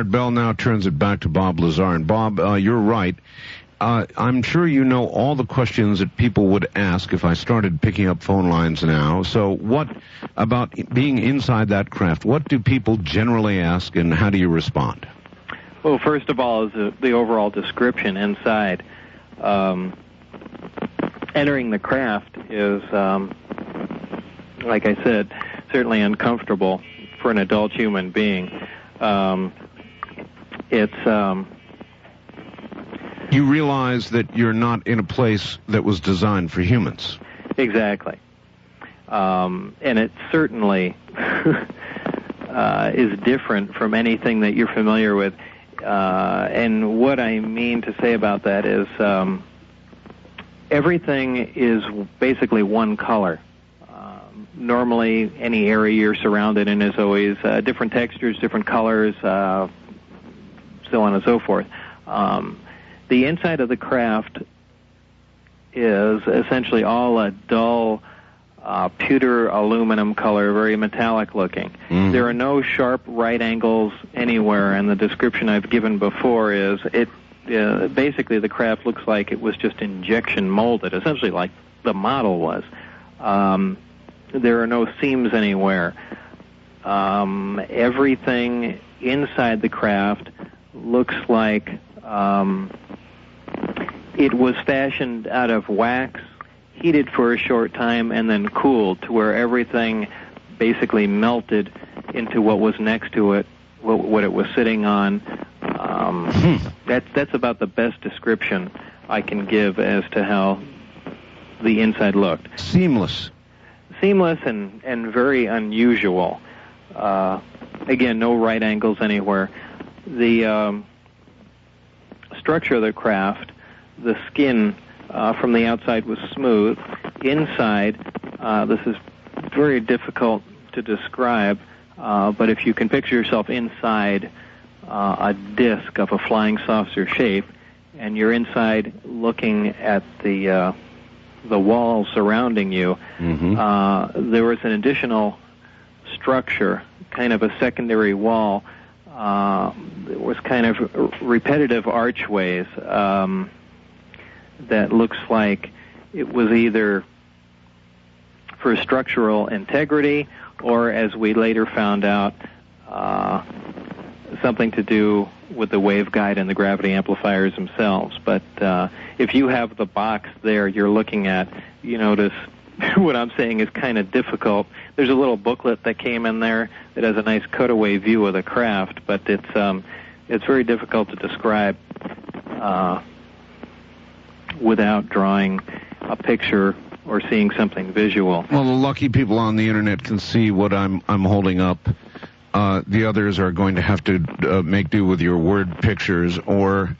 Art Bell now turns it back to Bob Lazar. And Bob, you're right. I'm sure you know all the questions that people would ask if I started picking up phone lines now. So what about being inside that craft? What do people generally ask, and how do you respond? Well, first of all is the overall description inside. Entering the craft is, like I said, certainly uncomfortable for an adult human being. You realize that you're not in a place that was designed for humans. Exactly. And it certainly is different from anything that you're familiar with. And what I mean to say about that is everything is basically one color. Normally, any area you're surrounded in is always different textures, different colors, so on and so forth. The inside of the craft is essentially all a dull pewter aluminum color, very metallic looking. Mm. There are no sharp right angles anywhere, and the description I've given before is basically the craft looks like it was just injection molded, essentially like the model was. There are no seams anywhere. Everything inside the craft looks like it was fashioned out of wax, heated for a short time, and then cooled to where everything basically melted into what was next to it, what it was sitting on. That's about the best description I can give as to how the inside looked. Seamless and very unusual. Again, no right angles anywhere. The structure of the craft, the skin from the outside was smooth. Inside, this is very difficult to describe, but if you can picture yourself inside a disc of a flying saucer shape, and you're inside looking at the walls surrounding you, mm-hmm. There was an additional structure, kind of a secondary wall. There was kind of repetitive archways that looks like it was either for structural integrity or, as we later found out, something to do with the waveguide and the gravity amplifiers themselves. But if you have the box there you're looking at, you notice what I'm saying is kind of difficult. There's a little booklet that came in there that has a nice cutaway view of the craft, but it's very difficult to describe without drawing a picture or seeing something visual. Well, the lucky people on the internet can see what I'm holding up. The others are going to have to make do with your word pictures, or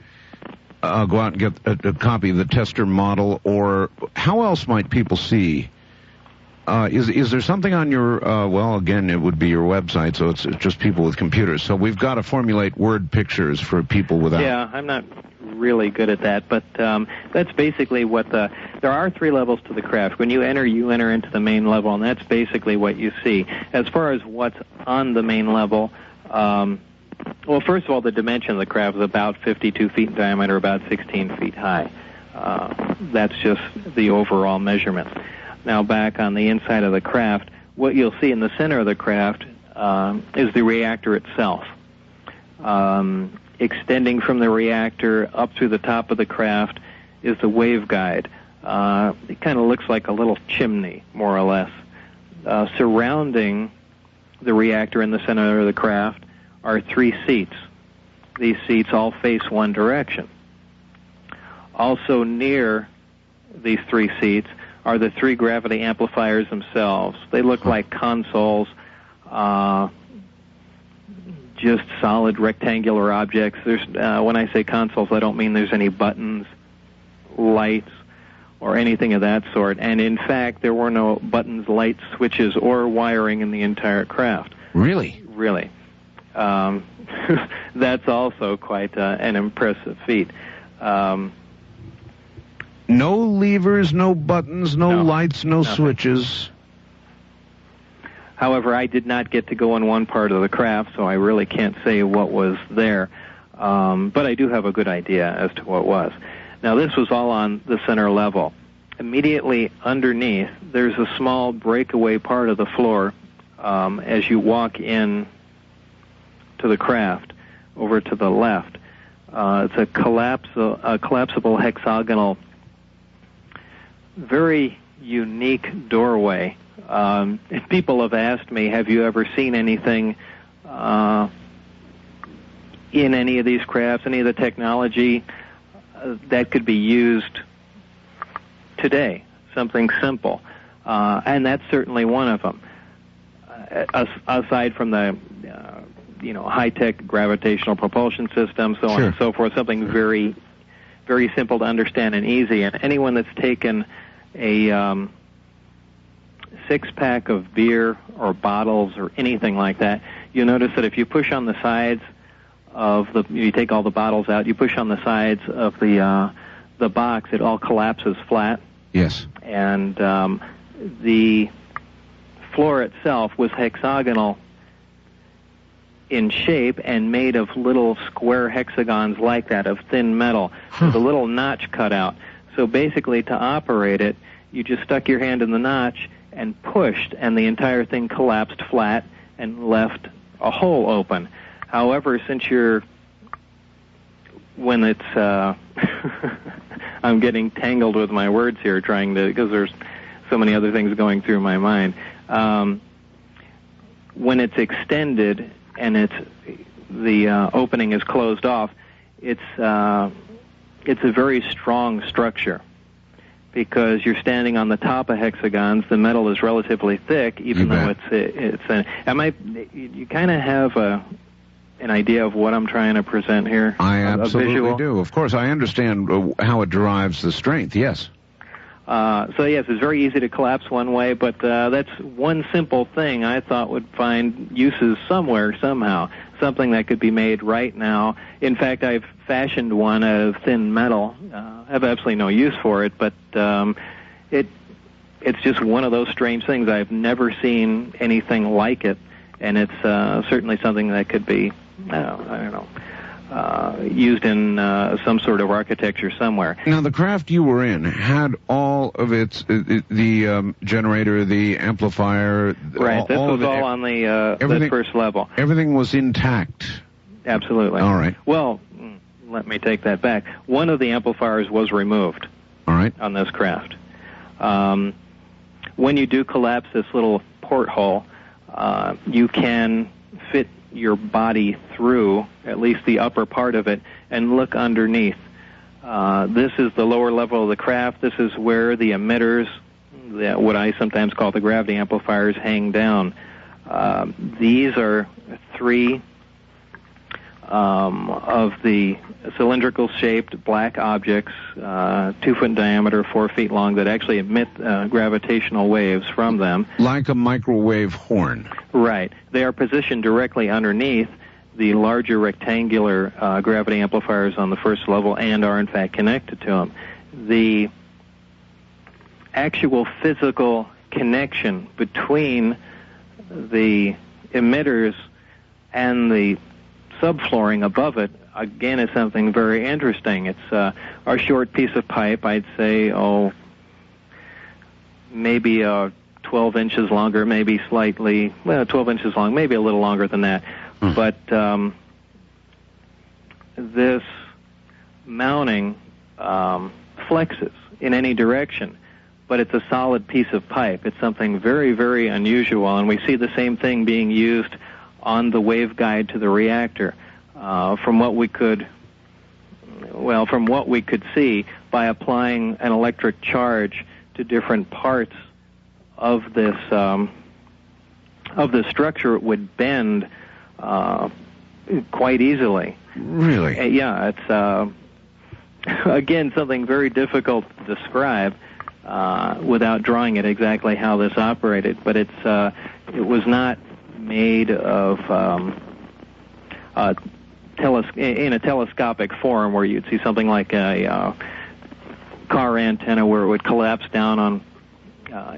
go out and get a copy of the tester model. Or how else might people see? Is there something on your, well, again, it would be your website, so it's just people with computers. So we've got to formulate word pictures for people without. Yeah, I'm not really good at that, but that's basically what there are 3 levels to the craft. When you enter into the main level, and that's basically what you see. As far as what's on the main level, well, first of all, the dimension of the craft is about 52 feet in diameter, about 16 feet high. That's just the overall measurement. Now, back on the inside of the craft, what you'll see in the center of the craft is the reactor itself. Extending from the reactor up through the top of the craft is the waveguide. It kind of looks like a little chimney, more or less. Surrounding the reactor in the center of the craft are 3 seats. These seats all face one direction. Also near these 3 seats are the 3 gravity amplifiers themselves. They look like consoles, just solid rectangular objects. There's when I say consoles, I don't mean there's any buttons, lights, or anything of that sort. And in fact, there were no buttons, lights, switches, or wiring in the entire craft. Really? Really. That's also quite an impressive feat. No levers, no buttons, no lights, no switches. However, I did not get to go in one part of the craft, so I really can't say what was there. But I do have a good idea as to what was. Now, this was all on the center level. Immediately underneath, there's a small breakaway part of the floor as you walk in to the craft over to the left. It's a collapsible hexagonal, very unique doorway. People have asked me, have you ever seen anything in any of these crafts, any of the technology that could be used today, something simple? And that's certainly one of them. Aside from the high-tech gravitational propulsion system, so on and so forth, something very, very simple to understand and easy. And anyone that's taken a six-pack of beer or bottles or anything like that, you'll notice that if you push on the sides of you take all the bottles out, you push on the sides of the box, it all collapses flat. Yes. And the floor itself was hexagonal in shape and made of little square hexagons like that of thin metal with a little notch cut out. So basically, to operate it, you just stuck your hand in the notch and pushed, and the entire thing collapsed flat and left a hole open. However, when it's, I'm getting tangled with my words here because there's so many other things going through my mind. When it's extended and the opening is closed off, it's a very strong structure because you're standing on the top of hexagons. The metal is relatively thick, even though you kind of have an idea of what I'm trying to present here. I absolutely do. Of course, I understand how it derives the strength. Yes. So yes, it's very easy to collapse one way, but that's one simple thing I thought would find uses somewhere, somehow, something that could be made right now. In fact, I've fashioned one out of thin metal. I have absolutely no use for it, but it's just one of those strange things. I've never seen anything like it, and it's certainly something that could be, I don't know, used in some sort of architecture somewhere. Now, the craft you were in had all of its, the generator, the amplifier. Right, this was all on the first level. Everything was intact. Absolutely. All right. Well, let me take that back. One of the amplifiers was removed. All right. On this craft. When you do collapse this little porthole, you can fit your body through, at least the upper part of it, and look underneath. This is the lower level of the craft. This is where the emitters, what I sometimes call the gravity amplifiers, hang down. These are three of the cylindrical-shaped black objects, 2 foot in diameter, 4 feet long, that actually emit gravitational waves from them. Like a microwave horn. Right. They are positioned directly underneath the larger rectangular gravity amplifiers on the first level and are, in fact, connected to them. The actual physical connection between the emitters and the subflooring above it, again, is something very interesting. It's a short piece of pipe, I'd say, maybe 12 inches longer, maybe 12 inches long, maybe a little longer than that. But this mounting flexes in any direction, but it's a solid piece of pipe. It's something very, very unusual, and we see the same thing being used on the waveguide to the reactor. From what we could see, by applying an electric charge to different parts of this structure, it would bend quite easily. Really? Yeah, it's again something very difficult to describe without drawing it exactly how this operated. But it was not made of in a telescopic form where you'd see something like a car antenna where it would collapse down on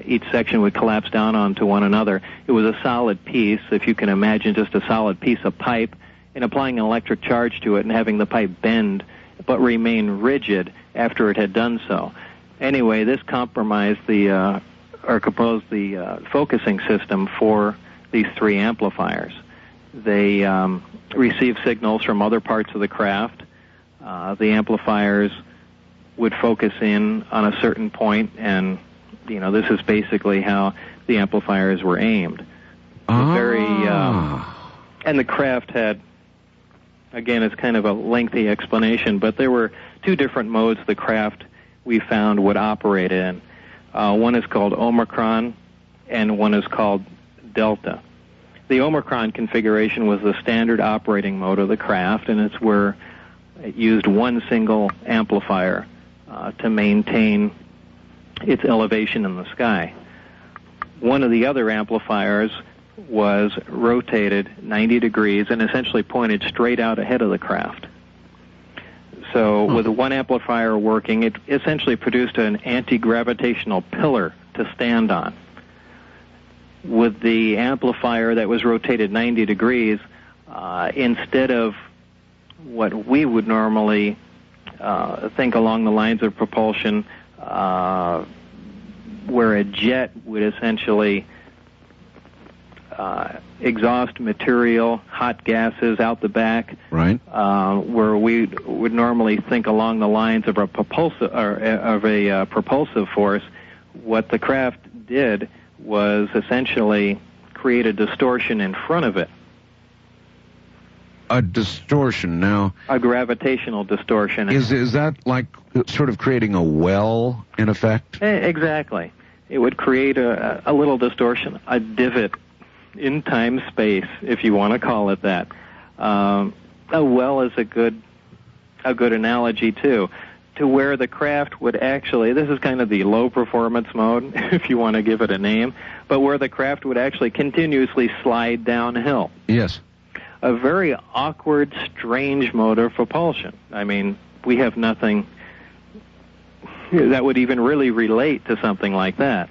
each section would collapse down onto one another. It was a solid piece, if you can imagine just a solid piece of pipe, and applying an electric charge to it and having the pipe bend but remain rigid after it had done so. Anyway, this compromised composed the focusing system for these three amplifiers. They received signals from other parts of the craft. The amplifiers would focus in on a certain point, and this is basically how the amplifiers were aimed. And the craft had, again, it's kind of a lengthy explanation, but there were two different modes the craft we found would operate in. One is called Omicron, and one is called Delta. The Omicron configuration was the standard operating mode of the craft, and it's where it used one single amplifier to maintain its elevation in the sky. One of the other amplifiers was rotated 90 degrees and essentially pointed straight out ahead of the craft. So with one amplifier working, it essentially produced an anti-gravitational pillar to stand on. With the amplifier that was rotated 90 degrees, instead of what we would normally think along the lines of propulsion, where a jet would essentially exhaust material, hot gases out the back, right? Where we would normally think along the lines of a propulsive force. What the craft did was essentially create a distortion in front of it. A distortion now. A gravitational distortion. Is that like sort of creating a well, in effect? Exactly. It would create a little distortion, a divot in time-space, if you want to call it that. A well is a good analogy, too, to where the craft would actually, this is kind of the low-performance mode, if you want to give it a name, but where the craft would actually continuously slide downhill. Yes. A very awkward, strange mode of propulsion. I mean, we have nothing that would even really relate to something like that.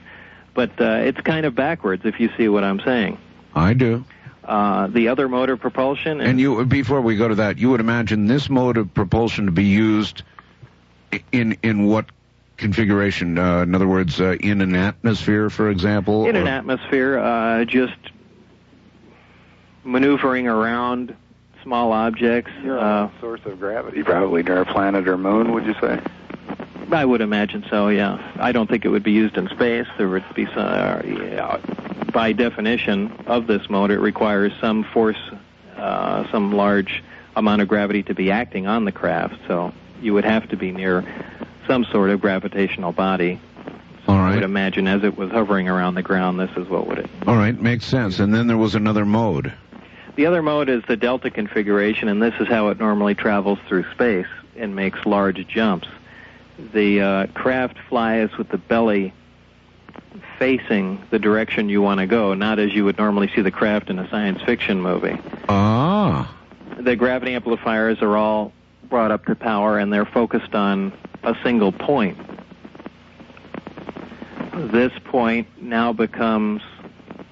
But it's kind of backwards, if you see what I'm saying. I do. The other mode of propulsion... And you, before we go to that, you would imagine this mode of propulsion to be used in what configuration? In other words, in an atmosphere, for example? In an atmosphere, just maneuvering around small objects. Source of gravity, probably near a planet or moon, would you say? I would imagine so, yeah. I don't think it would be used in space. There would be some, by definition of this mode, it requires some force, some large amount of gravity to be acting on the craft. So you would have to be near some sort of gravitational body. All right. I would imagine as it was hovering around the ground, this is what would it... All right, makes sense. And then there was another mode. The other mode is the delta configuration, and this is how it normally travels through space and makes large jumps. The craft flies with the belly facing the direction you want to go, not as you would normally see the craft in a science fiction movie. Ah. The gravity amplifiers are all brought up to power, and they're focused on a single point. This point now becomes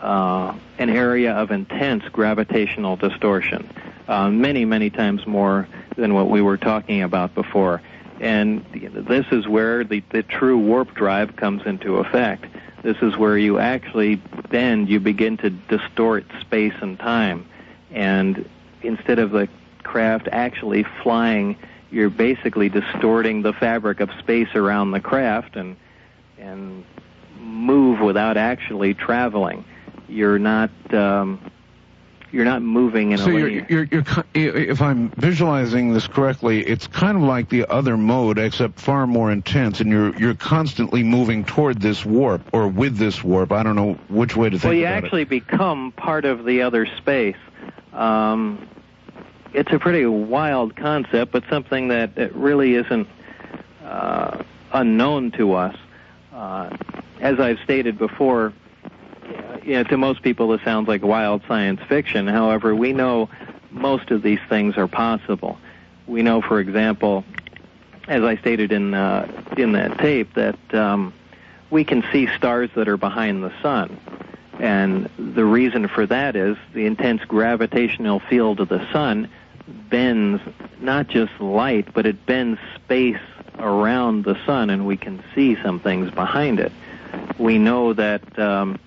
an area of intense gravitational distortion, many, many times more than what we were talking about before. And this is where the true warp drive comes into effect. This is where you actually bend, you begin to distort space and time. And instead of the craft actually flying, you're basically distorting the fabric of space around the craft and move without actually traveling. You're not moving in a linear... So if I'm visualizing this correctly, it's kind of like the other mode, except far more intense, and you're constantly moving toward this warp, or with this warp. I don't know which way to think about it. Well, you actually become part of the other space. It's a pretty wild concept, but something that really isn't unknown to us. As I've stated before, to most people this sounds like wild science fiction. However, we know most of these things are possible. We know, for example, as I stated in that tape, that we can see stars that are behind the sun. And the reason for that is the intense gravitational field of the sun bends not just light, but it bends space around the sun, and we can see some things behind it. We know that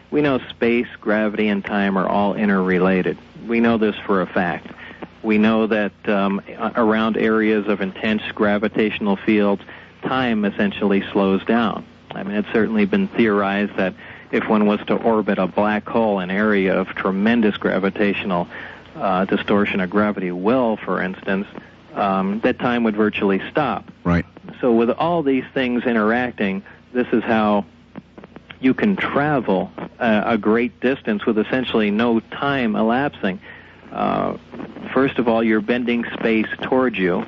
we know space, gravity, and time are all interrelated. We know this for a fact. We know that around areas of intense gravitational fields, time essentially slows down. I mean, it's certainly been theorized that if one was to orbit a black hole, an area of tremendous gravitational distortion of gravity will, for instance, that time would virtually stop. Right. So with all these things interacting, this is how you can travel a great distance with essentially no time elapsing. First of all, you're bending space towards you.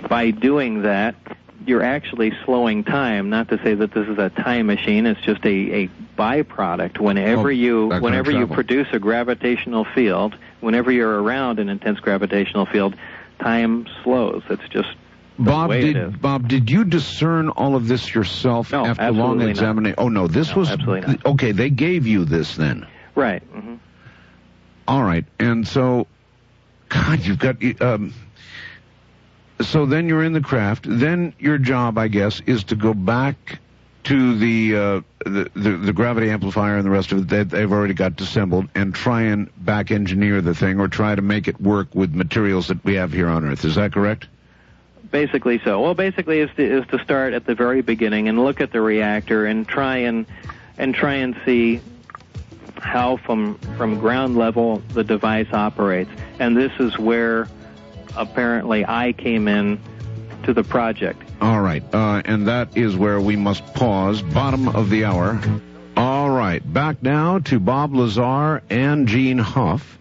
By doing that, you're actually slowing time. Not to say that this is a time machine, it's just a byproduct. Whenever you produce a gravitational field, whenever you're around an intense gravitational field, time slows. It's just the way it is. Bob, did you discern all of this yourself after long examination? Oh, no, this was... Absolutely not. Okay, they gave you this then. Right. Mm-hmm. All right, and so, God, you've got... so then you're in the craft. Then your job, I guess, is to go back to the gravity amplifier and the rest of it that they've already got disassembled and try and back engineer the thing or try to make it work with materials that we have here on Earth. Is that correct? Basically so. Well, basically is to start at the very beginning and look at the reactor and try and see how from ground level the device operates. And this is where apparently I came in to the project. All right, and that is where we must pause. Bottom of the hour. All right, back now to Bob Lazar and Gene Huff.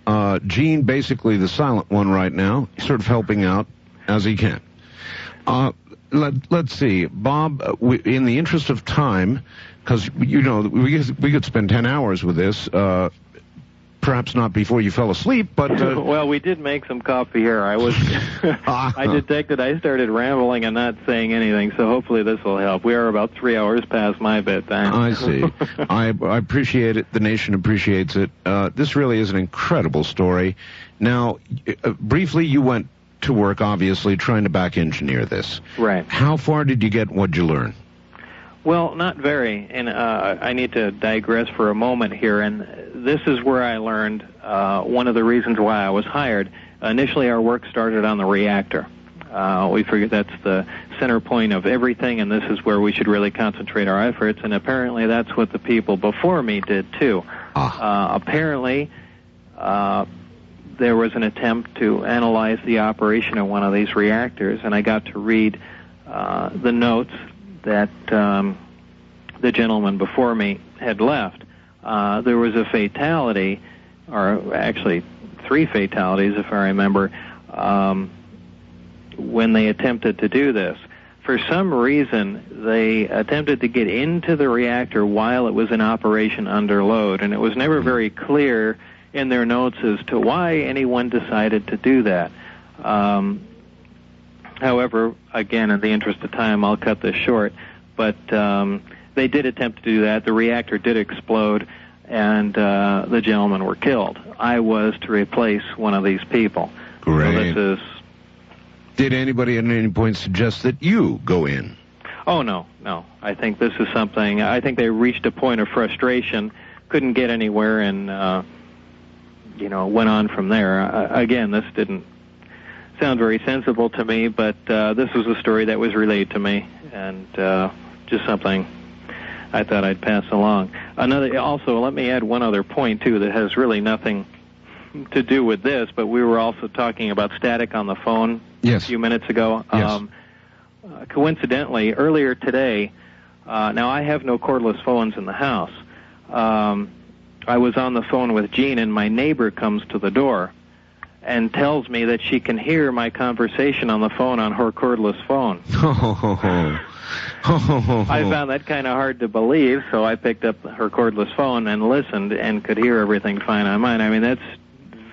Gene, basically the silent one right now, sort of helping out as he can. Let's see, Bob, in the interest of time, because, you know, we could spend 10 hours with this, perhaps not before you fell asleep, but... Well, we did make some coffee here. I detected I started rambling and not saying anything, so hopefully this will help. We are about 3 hours past my bedtime. I see. I appreciate it. The nation appreciates it. This really is an incredible story. Now, briefly, you went to work, obviously, trying to back engineer this. Right. How far did you get and what did you learn? Well, not very, and I need to digress for a moment here, and this is where I learned one of the reasons why I was hired. Initially, our work started on the reactor. We figured that's the center point of everything, and this is where we should really concentrate our efforts, and apparently that's what the people before me did, too. Apparently, there was an attempt to analyze the operation of one of these reactors, and I got to read the notes that the gentleman before me had left. There was a fatality, or actually 3 fatalities, if I remember, when they attempted to do this. For some reason, they attempted to get into the reactor while it was in operation under load, and it was never very clear in their notes as to why anyone decided to do that. However, again, in the interest of time, I'll cut this short, but they did attempt to do that. The reactor did explode, and the gentlemen were killed. I was to replace one of these people. Great. So this is... Did anybody at any point suggest that you go in? Oh, no. I think this is something... I think they reached a point of frustration, couldn't get anywhere, and, went on from there. Again, this didn't sound very sensible to me, but this was a story that was relayed to me, and just something I thought I'd pass along. Also, let me add one other point, too, that has really nothing to do with this, but we were also talking about static on the phone a few minutes ago. Yes. Coincidentally, earlier today, now I have no cordless phones in the house. I was on the phone with Jean, and my neighbor comes to the door and tells me that she can hear my conversation on the phone on her cordless phone. I found that kind of hard to believe, so I picked up her cordless phone and listened and could hear everything fine on mine. I mean, that's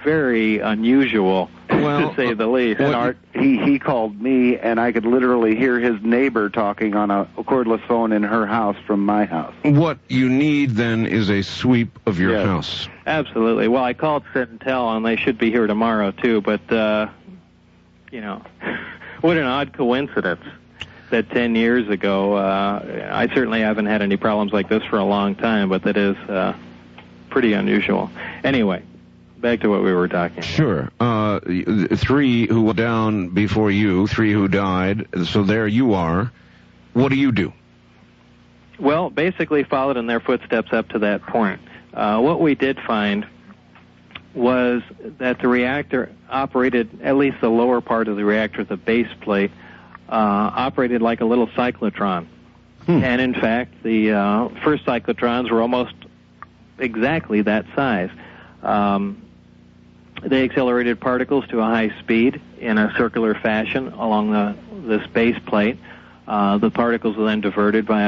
very unusual to say the least. And Art, he called me, and I could literally hear his neighbor talking on a cordless phone in her house from my house. What you need, then, is a sweep of your house. Absolutely. Well, I called Sit and Tell, and they should be here tomorrow, too. But, you know, what an odd coincidence that 10 years ago, I certainly haven't had any problems like this for a long time, but that is pretty unusual. Anyway, back to what we were talking about. Sure. 3 who went down before you, 3 who died, so there you are. What do you do? Well, basically followed in their footsteps up to that point. What we did find was that the reactor operated, at least the lower part of the reactor, the base plate, operated like a little cyclotron. And in fact, the first cyclotrons were almost exactly that size. They accelerated particles to a high speed in a circular fashion along this base plate. The particles were then diverted by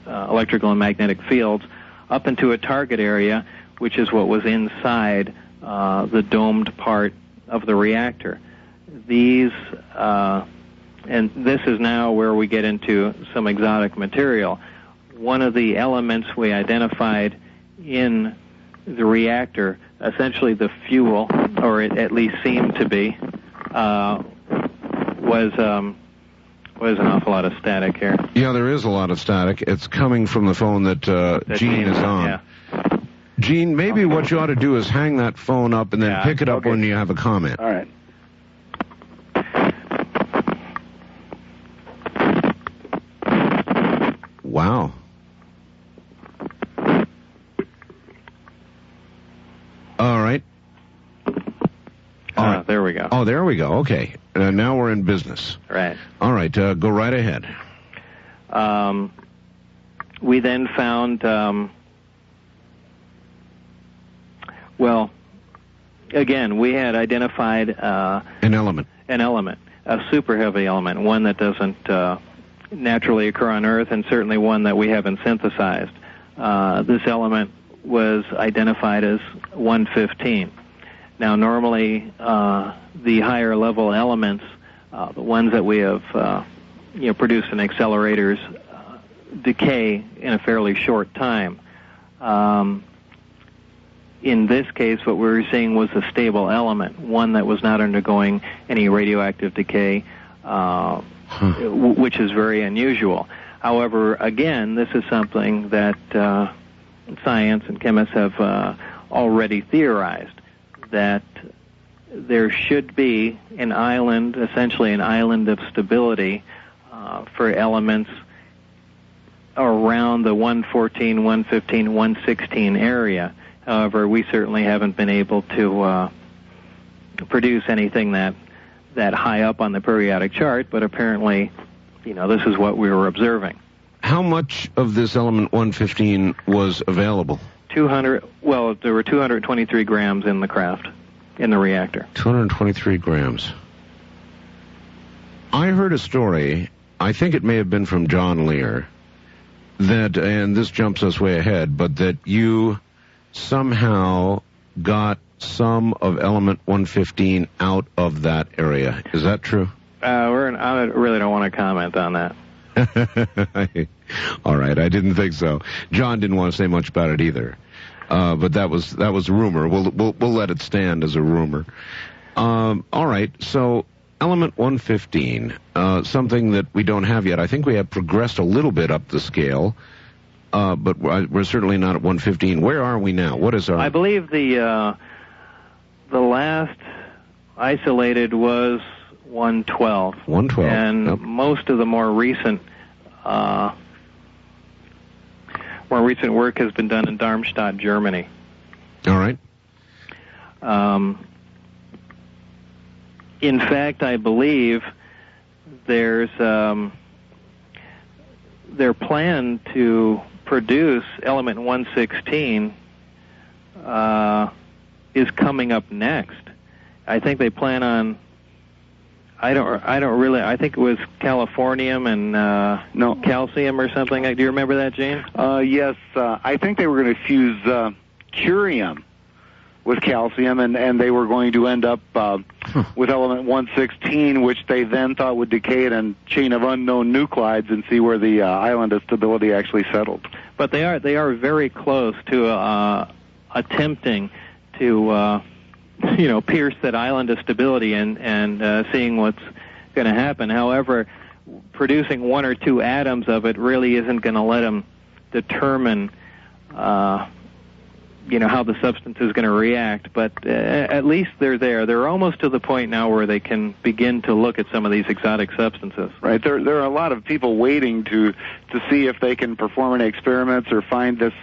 electrical and magnetic fields up into a target area, which is what was inside the domed part of the reactor. These, and this is now where we get into some exotic material. One of the elements we identified in the reactor, essentially the fuel, or it at least seemed to be, was an awful lot of static here. Yeah, there is a lot of static. It's coming from the phone that Gene is on. Yeah. Gene, maybe what you ought to do is hang that phone up and then pick it up when you have a comment. All right. Wow. All right. There we go. Oh, there we go. Okay. Now we're in business. Right. All right. Go right ahead. We then found, well, again, we had identified an element, a super heavy element, one that doesn't naturally occur on Earth, and certainly one that we haven't synthesized. This element was identified as 115. Now, normally, the higher level elements, the ones that we have produced in accelerators, decay in a fairly short time. In this case, what we were seeing was a stable element, one that was not undergoing any radioactive decay, which is very unusual. However, again, this is something that science and chemists have already theorized, that there should be an island, essentially an island of stability for elements around the 114, 115, 116 area. However, we certainly haven't been able to produce anything that high up on the periodic chart, but apparently, this is what we were observing. How much of this element 115 was available? 200. Well, there were 223 grams in the craft, in the reactor. 223 grams. I heard a story, I think it may have been from John Lear, that, and this jumps us way ahead, but that you somehow got some of element 115 out of that area. Is that true? I really don't want to comment on that. All right, I didn't think so. John didn't want to say much about it either, but that was a rumor. We'll let it stand as a rumor. All right, so element 115, something that we don't have yet. I think we have progressed a little bit up the scale, but we're certainly not at 115. Where are we now? What is our? I believe the last isolated was 112. 112. And yep. Most of the more recent work has been done in Darmstadt, Germany. All right. In fact, I believe there's their plan to produce element 116 is coming up next. I think they plan on. I think it was californium and no calcium or something. Do you remember that, Gene? Yes, I think they were going to fuse curium with calcium, and they were going to end up with element 116, which they then thought would decay in a chain of unknown nuclides and see where the island of stability actually settled. But they are very close to attempting to pierce that island of stability and seeing what's going to happen. However, producing one or two atoms of it really isn't going to let them determine how the substance is going to react, but at least they're there. They're almost to the point now where they can begin to look at some of these exotic substances. Right. There are a lot of people waiting to see if they can perform any experiments or find this,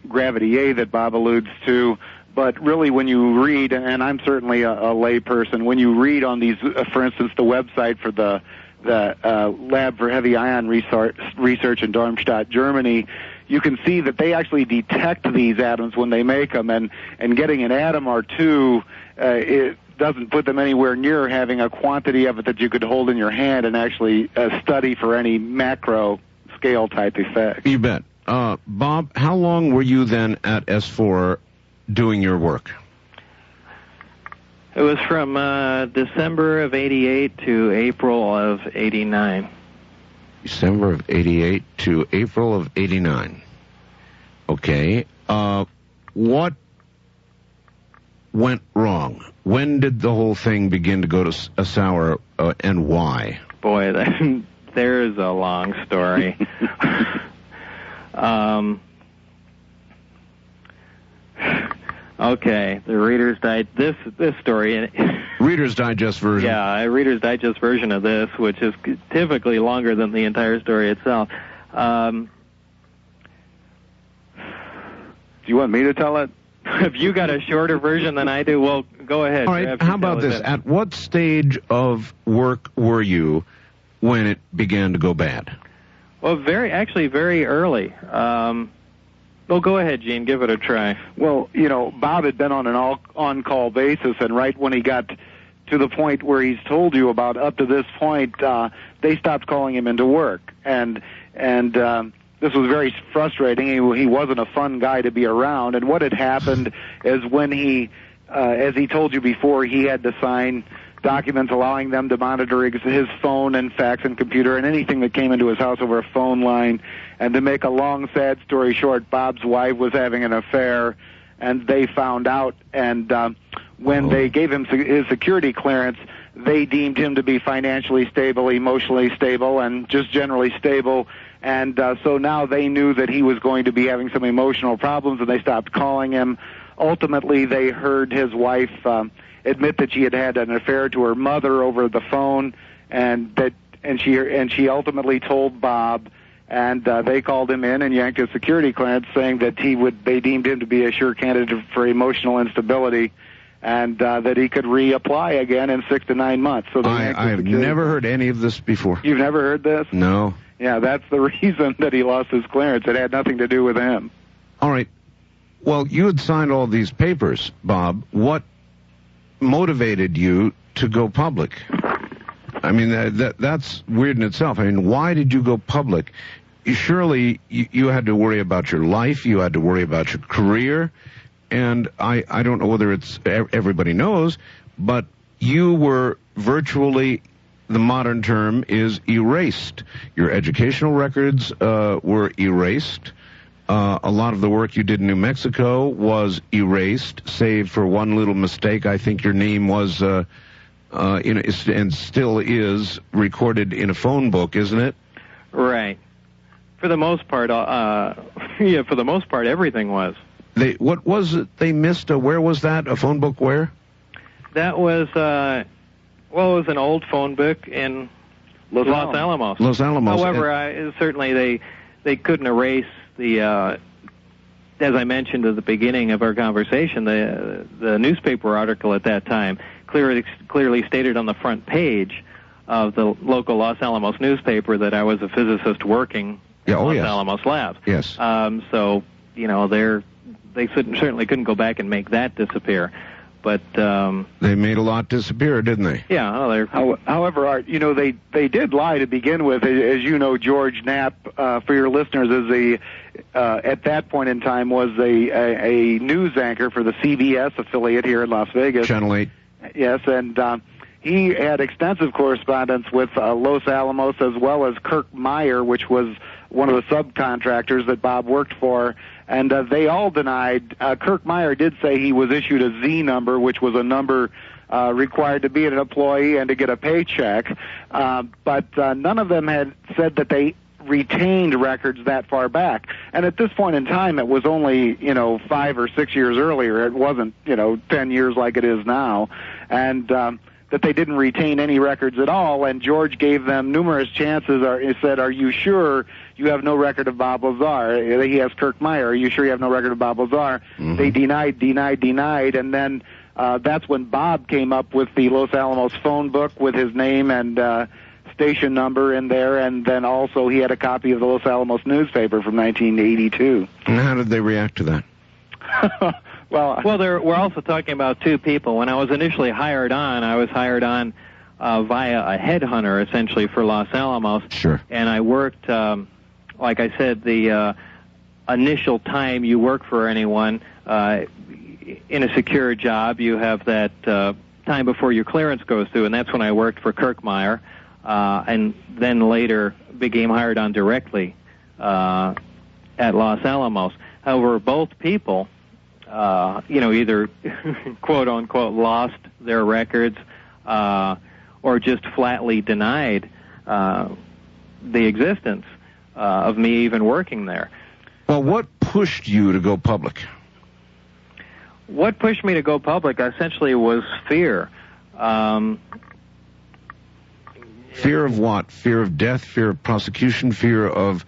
gravity A that Bob alludes to. But really, when you read, and I'm certainly a lay person, when you read on these, for instance, the website for the Lab for Heavy Ion Research in Darmstadt, Germany, you can see that they actually detect these atoms when they make them, and getting an atom or two, it doesn't put them anywhere near having a quantity of it that you could hold in your hand and actually study for any macro scale type effect. You bet. Bob, how long were you then at S4 doing your work? It was from December of 88 to April of 89. December of 88 to April of 89. Okay. What went wrong? When did the whole thing begin to go to sour, and why? Boy, there's a long story. Okay, the Reader's Digest, this story. Reader's Digest version. Yeah, a Reader's Digest version of this, which is typically longer than the entire story itself. Do you want me to tell it? If you got a shorter version than I do, well, go ahead. All right, how about this? At what stage of work were you when it began to go bad? Well, very early. Well, go ahead, Gene. Give it a try. Well, Bob had been on an on-call basis, and right when he got to the point where he's told you about up to this point, they stopped calling him into work. And this was very frustrating. He wasn't a fun guy to be around. And what had happened is when he, as he told you before, he had to sign documents allowing them to monitor his phone and fax and computer and anything that came into his house over a phone line. And to make a long, sad story short, Bob's wife was having an affair, and they found out. And when they gave him his security clearance, they deemed him to be financially stable, emotionally stable, and just generally stable. And so now they knew that he was going to be having some emotional problems, and they stopped calling him. Ultimately, they heard his wife admit that she had had an affair to her mother over the phone, and she ultimately told Bob, and they called him in and yanked his security clearance, saying that they deemed him to be a sure candidate for emotional instability, and that he could reapply again in 6 to 9 months. So I've never heard any of this before. You've never heard this? No. Yeah, that's the reason that he lost his clearance. It had nothing to do with him. All right. Well, you had signed all these papers, Bob. What motivated you to go public? I mean, that's weird in itself. I mean, why did you go public? Surely you had to worry about your life. You had to worry about your career. And I don't know whether it's everybody knows, but you were virtually, the modern term is erased. Your educational records were erased. A lot of the work you did in New Mexico was erased, save for one little mistake. I think your name was, and still is, recorded in a phone book, isn't it? Right. For the most part, everything was. What was it they missed? Where was that? A phone book where? That was, it was an old phone book in Los Alamos. Los Alamos. However, certainly they couldn't erase the, as I mentioned at the beginning of our conversation, the newspaper article at that time clearly stated on the front page of the local Los Alamos newspaper that I was a physicist working in Los Alamos labs. Yes. So, they certainly couldn't go back and make that disappear. But they made a lot disappear, didn't they? Yeah. However, Art, they did lie to begin with. As you know, George Knapp, for your listeners, is at that point in time was a news anchor for the CBS affiliate here in Las Vegas. Channel 8. Yes, and he had extensive correspondence with Los Alamos as well as Kirk Meyer, which was one of the subcontractors that Bob worked for, and they all denied. Kirk Meyer did say he was issued a Z number, which was a number required to be an employee and to get a paycheck, but none of them had said that they retained records that far back. And at this point in time, it was only, 5 or 6 years earlier. It wasn't, 10 years like it is now. And that they didn't retain any records at all. And George gave them numerous chances. He said, "Are you sure you have no record of Bob Lazar?" He asked Kirk Meyer, "Are you sure you have no record of Bob Lazar?" Mm-hmm. They denied. And then that's when Bob came up with the Los Alamos phone book with his name and station number in there, and then also he had a copy of the Los Alamos newspaper from 1982. And how did they react to that? Well, we're also talking about two people. When I was initially hired on, I was hired on via a headhunter, essentially, for Los Alamos. Sure. And I worked, like I said, the initial time you work for anyone in a secure job, you have that time before your clearance goes through, and that's when I worked for Kirk Meyer. And then later became hired on directly at Los Alamos. However, both people, either quote-unquote lost their records or just flatly denied the existence of me even working there. Well, what pushed you to go public? What pushed me to go public essentially was fear. Fear of what? Fear of death, fear of prosecution, fear of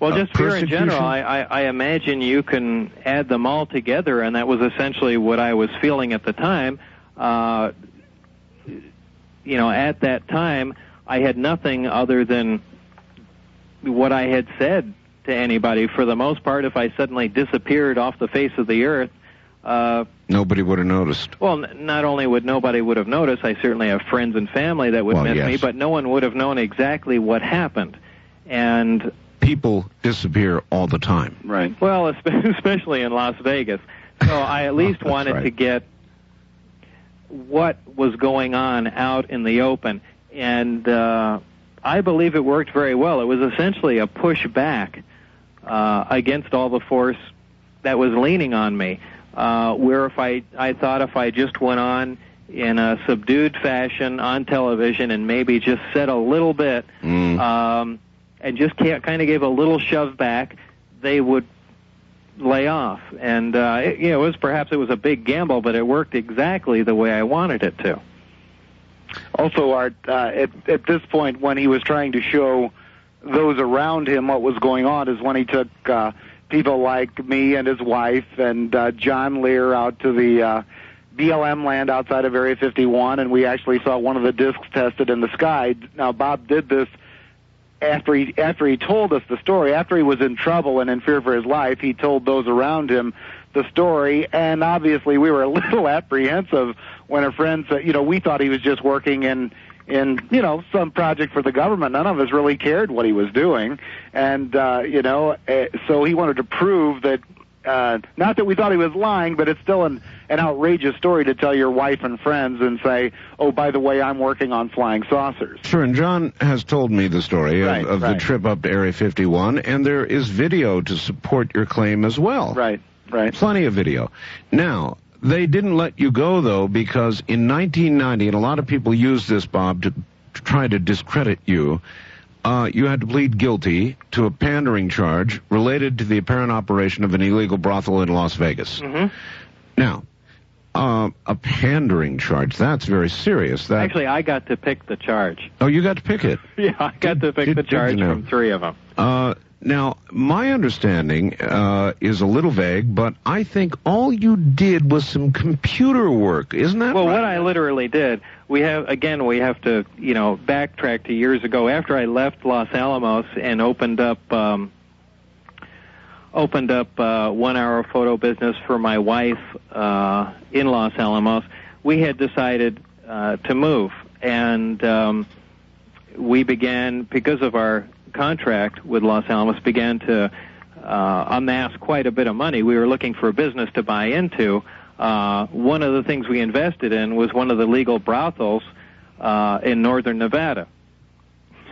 just fear in general. I imagine you can add them all together, and that was essentially what I was feeling at the time. At that time, I had nothing other than what I had said to anybody. For the most part, if I suddenly disappeared off the face of the earth, nobody would have noticed. Well, not only would nobody would have noticed, I certainly have friends and family that would miss me, but no one would have known exactly what happened. And people disappear all the time. Right. Well, especially in Las Vegas. So I at least wanted to get what was going on out in the open. And I believe it worked very well. It was essentially a pushback against all the force that was leaning on me. Where if I thought if I just went on in a subdued fashion on television and maybe just said a little bit and just kind of gave a little shove back, they would lay off. And it was a big gamble, but it worked exactly the way I wanted it to. Also, Art, at this point, when he was trying to show those around him what was going on, is when he took people like me and his wife and John Lear out to the BLM land outside of Area 51, and we actually saw one of the discs tested in the sky. Now, Bob did this after he told us the story. After he was in trouble and in fear for his life, he told those around him the story, and obviously we were a little apprehensive when a friend said, we thought he was just working in some project for the government. None of us really cared what he was doing. And, so he wanted to prove that, not that we thought he was lying, but it's still an outrageous story to tell your wife and friends and say, oh, by the way, I'm working on flying saucers. Sure, and John has told me the story of the trip up to Area 51, and there is video to support your claim as well. Right. Plenty of video. Now, they didn't let you go, though, because in 1990, and a lot of people use this, Bob, to try to discredit you, you had to plead guilty to a pandering charge related to the apparent operation of an illegal brothel in Las Vegas. Mm-hmm. Now, a pandering charge, that's very serious. Actually, I got to pick the charge. Oh, you got to pick it? Yeah, I got to pick the charge from three of them. Now, my understanding is a little vague, but I think all you did was some computer work. Isn't that right? Well, what I literally did, we have to, backtrack to years ago. After I left Los Alamos and opened up 1 hour photo business for my wife in Los Alamos, we had decided to move. And we began, because of our contract with Los Alamos, began to amass quite a bit of money. We were looking for a business to buy into, One of the things we invested in was one of the legal brothels in northern Nevada.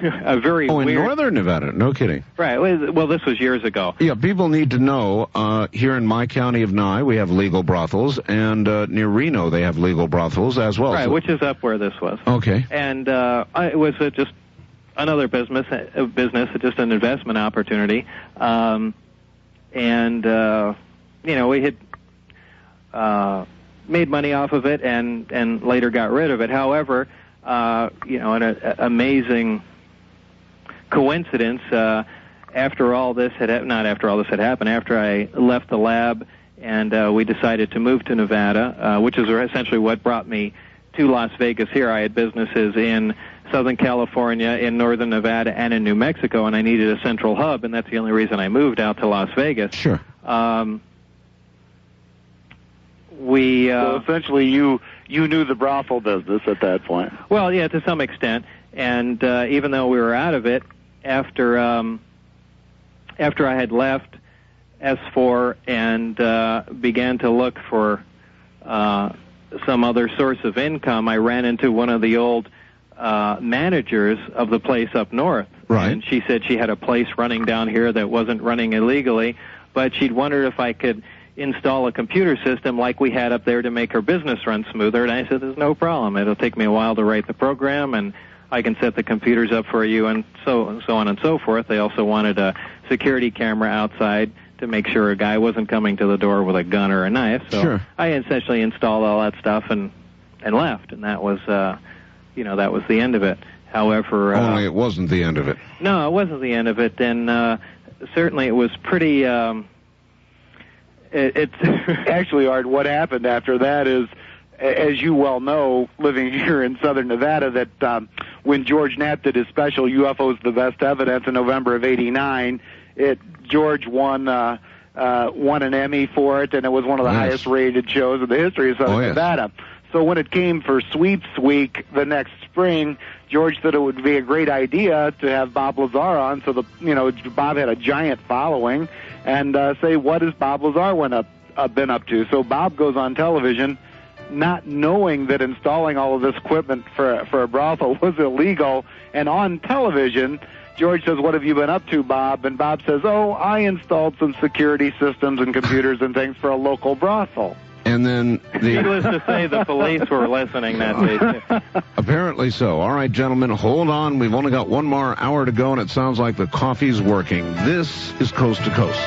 A very in weird... northern Nevada? No kidding. Right. Well, this was years ago. Yeah, people need to know, here in my county of Nye, we have legal brothels, and near Reno, they have legal brothels as well. Right, so... which is up where this was. Okay. And it was just another business, just an investment opportunity. We had made money off of it and later got rid of it. However, an amazing coincidence, after I left the lab and we decided to move to Nevada, which is essentially what brought me to Las Vegas here. I had businesses in Southern California, in Northern Nevada, and in New Mexico, and I needed a central hub, and that's the only reason I moved out to Las Vegas. Sure. So essentially you knew the brothel business at that point. Well, yeah, to some extent. And even though we were out of it, after I had left S4 and began to look for some other source of income, I ran into one of the old managers of the place up north. Right. And she said she had a place running down here that wasn't running illegally, but she'd wondered if I could install a computer system like we had up there to make her business run smoother. And I said, there's no problem. It'll take me a while to write the program, and I can set the computers up for you, and so on and so forth. They also wanted a security camera outside to make sure a guy wasn't coming to the door with a gun or a knife. So sure. I essentially installed all that stuff and left, and that was that was the end of it. However, only it wasn't the end of it. No, it wasn't the end of it, and certainly it was pretty. It's actually, Art, what happened after that is, as you well know, living here in Southern Nevada, that when George Knapp did his special UFOs the Best Evidence in November of '89, George won an Emmy for it, and it was one of the highest rated shows in the history of Southern Nevada. So when it came for Sweeps Week the next spring, George said it would be a great idea to have Bob Lazar on. So Bob had a giant following, and say, what has Bob Lazar been up to? So Bob goes on television, not knowing that installing all of this equipment for a brothel was illegal, and on television, George says, what have you been up to, Bob? And Bob says, I installed some security systems and computers and things for a local brothel. And then needless to say, the police were listening that day, too. Apparently so. All right, gentlemen, hold on. We've only got one more hour to go, and it sounds like the coffee's working. This is Coast to Coast.